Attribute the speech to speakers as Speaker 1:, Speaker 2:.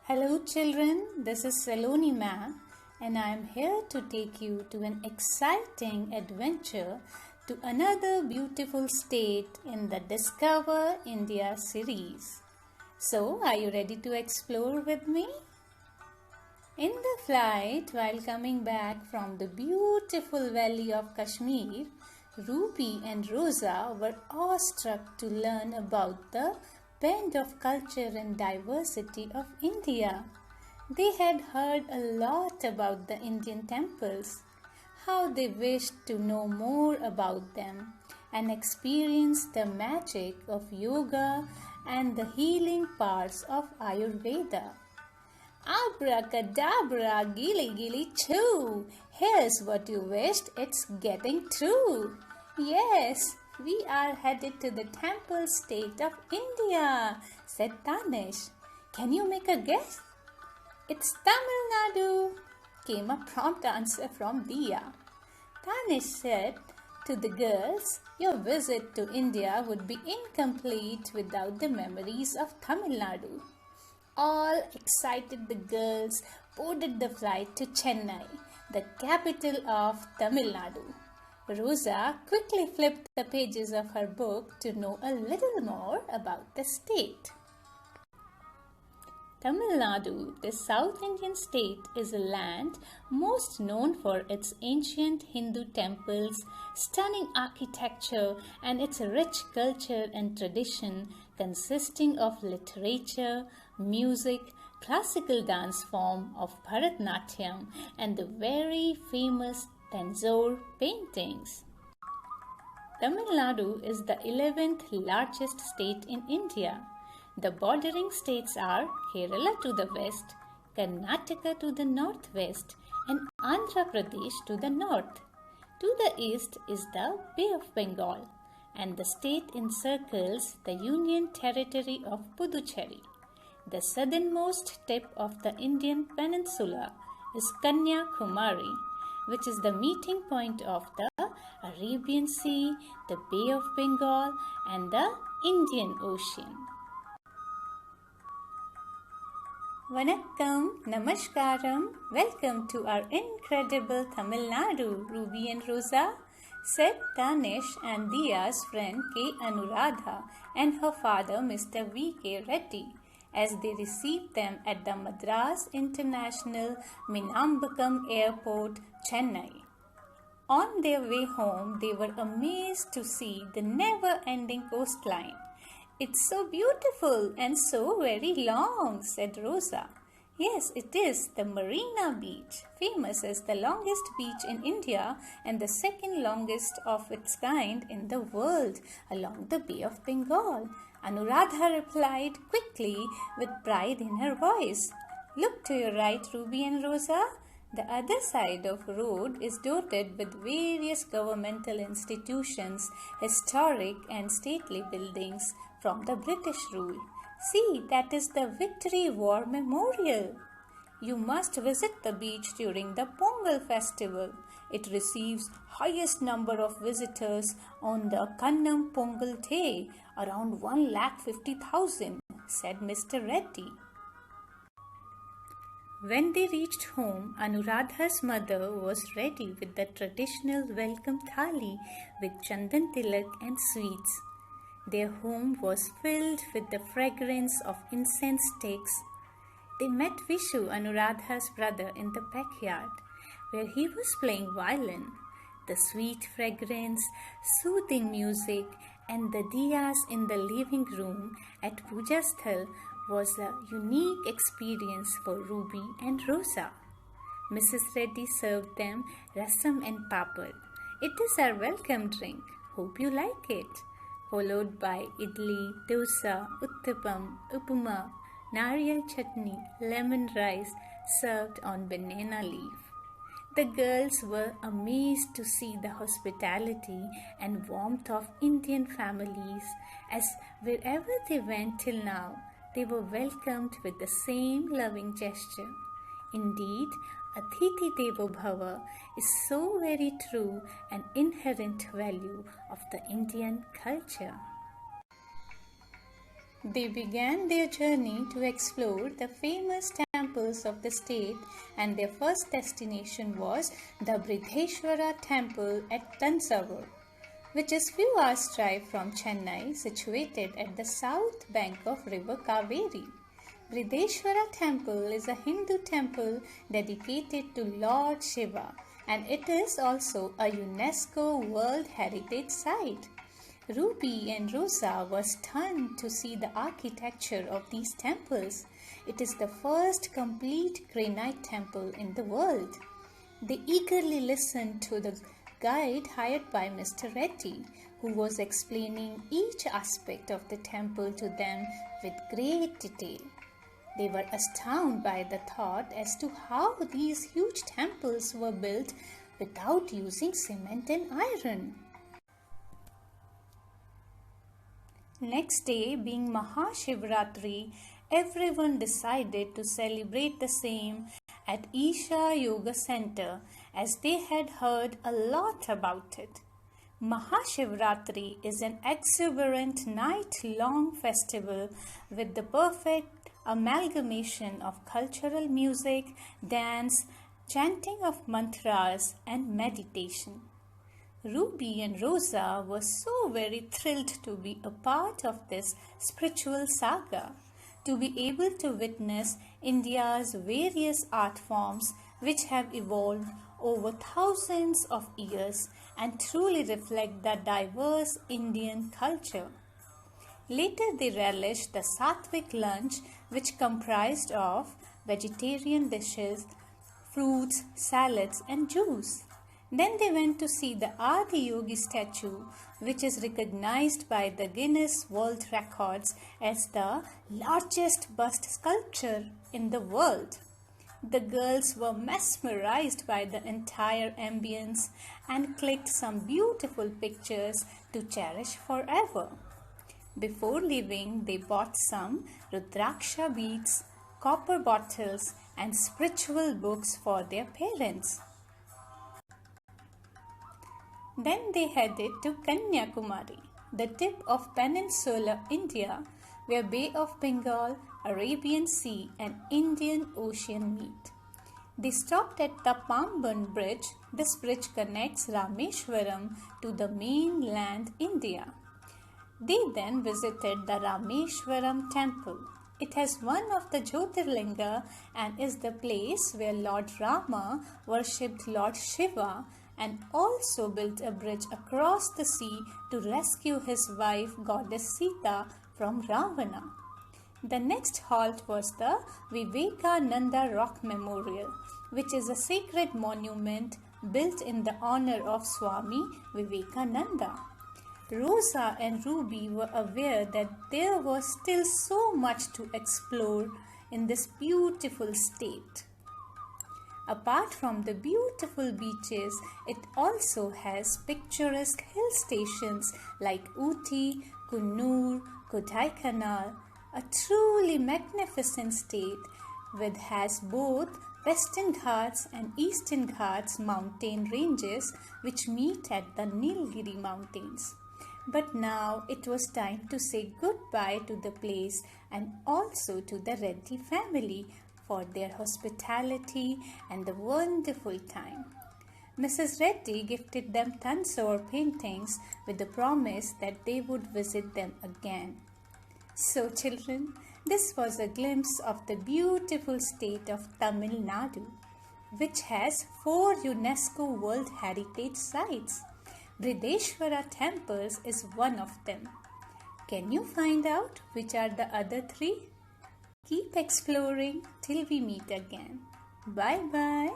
Speaker 1: Hello children, this is Saloni ma'am and I am here to take you to an exciting adventure to another beautiful state in the Discover India series. So, are you ready to explore with me? In the flight, while coming back from the beautiful valley of Kashmir, Ruby and Rosa were awestruck to learn about the blend of culture and diversity of India. They had heard a lot about the Indian temples, how they wished to know more about them and experience the magic of yoga and the healing powers of Ayurveda. Abracadabra, gilly gilly choo. Here's what you wished, it's getting true. Yes, we are headed to the temple state of India, said Tanish. Can you make a guess? It's Tamil Nadu, came a prompt answer from Dia. Tanish said to the girls, your visit to India would be incomplete without the memories of Tamil Nadu. All excited, the girls boarded the flight to Chennai, the capital of Tamil Nadu. Rosa quickly flipped the pages of her book to know a little more about the state. Tamil Nadu, the South Indian state, is a land most known for its ancient Hindu temples, stunning architecture, and its rich culture and tradition consisting of literature, music, classical dance form of Bharatanatyam, and the very famous Tanjore paintings. Tamil Nadu is the 11th largest state in India. The bordering states are Kerala to the west, Karnataka to the northwest, and Andhra Pradesh to the north. To the east is the Bay of Bengal, and the state encircles the Union Territory of Puducherry. The southernmost tip of the Indian peninsula is Kanyakumari, which is the meeting point of the Arabian Sea, the Bay of Bengal, and the Indian Ocean. Vanakkam, Namaskaram, welcome to our incredible Tamil Nadu, Ruby and Rosa, said Tanish and Dia's friend K. Anuradha and her father Mr. V. K. Reddy as they received them at the Madras International Minambakam Airport, Chennai. On their way home, they were amazed to see the never-ending coastline. It's so beautiful and so very long, said Rosa. Yes, it is the Marina Beach, famous as the longest beach in India and the second longest of its kind in the world, along the Bay of Bengal. Anuradha replied quickly with pride in her voice. Look to your right, Ruby and Rosa. The other side of the road is dotted with various governmental institutions, historic and stately buildings from the British rule. See, that is the Victory War Memorial. You must visit the beach during the Pongal festival. It receives highest number of visitors on the Kannam Pongal day, around 150,000, said Mr. Reddy. When they reached home, Anuradha's mother was ready with the traditional welcome thali with chandan tilak and sweets. Their home was filled with the fragrance of incense sticks. They met Vishu, Anuradha's brother, in the backyard, where he was playing violin. The sweet fragrance, soothing music, and the diyas in the living room at Puja Sthal was a unique experience for Ruby and Rosa. Mrs. Reddy served them rasam and papad. It is our welcome drink. Hope you like it. Followed by idli, dosa, uttapam, upama, nariyal chutney, lemon rice served on banana leaf. The girls were amazed to see the hospitality and warmth of Indian families, as wherever they went till now, they were welcomed with the same loving gesture. Indeed, Atithi Devo Bhava is so very true and inherent value of the Indian culture. They began their journey to explore the famous temples of the state, and their first destination was the Brihadeshwara temple at Tanjavur, which is few hours drive from Chennai, situated at the south bank of river Kaveri. Brihadeshwara temple is a Hindu temple dedicated to Lord Shiva, and it is also a UNESCO World Heritage Site. Ruby and Rosa were stunned to see the architecture of these temples. It is the first complete granite temple in the world. They eagerly listened to the guide hired by Mr. Reddy, who was explaining each aspect of the temple to them with great detail. They were astounded by the thought as to how these huge temples were built without using cement and iron. Next day, being Mahashivratri, everyone decided to celebrate the same at Isha Yoga Center, as they had heard a lot about it. Mahashivratri is an exuberant night-long festival with the perfect amalgamation of cultural music, dance, chanting of mantras, and meditation. Ruby and Rosa were so very thrilled to be a part of this spiritual saga, to be able to witness India's various art forms which have evolved over thousands of years and truly reflect the diverse Indian culture. Later they relished the Sattvic lunch, which comprised of vegetarian dishes, fruits, salads and juice. Then they went to see the Adi Yogi statue, which is recognized by the Guinness World Records as the largest bust sculpture in the world. The girls were mesmerized by the entire ambience and clicked some beautiful pictures to cherish forever. Before leaving, they bought some Rudraksha beads, copper bottles, and spiritual books for their parents. Then they headed to Kanyakumari, the tip of peninsular India, where Bay of Bengal, Arabian Sea and Indian Ocean meet. They stopped at the Pamban Bridge. This bridge connects Rameshwaram to the mainland India. They then visited the Rameshwaram temple. It has one of the Jyotirlinga and is the place where Lord Rama worshipped Lord Shiva, and also built a bridge across the sea to rescue his wife goddess Sita from Ravana. The next halt was the Vivekananda Rock Memorial, which is a sacred monument built in the honor of Swami Vivekananda. Rosa and Ruby were aware that there was still so much to explore in this beautiful state. Apart from the beautiful beaches, it also has picturesque hill stations like Ooty, Kannur, Kodaikanal, a truly magnificent state which has both Western Ghats and Eastern Ghats mountain ranges which meet at the Nilgiri mountains. But now it was time to say goodbye to the place and also to the Reddy family for their hospitality and the wonderful time. Mrs. Reddy gifted them Tanjore paintings with the promise that they would visit them again. So children, this was a glimpse of the beautiful state of Tamil Nadu, which has 4 UNESCO World Heritage Sites. Brihadeshwara temples is one of them. Can you find out which are the other 3? Keep exploring till we meet again. Bye bye.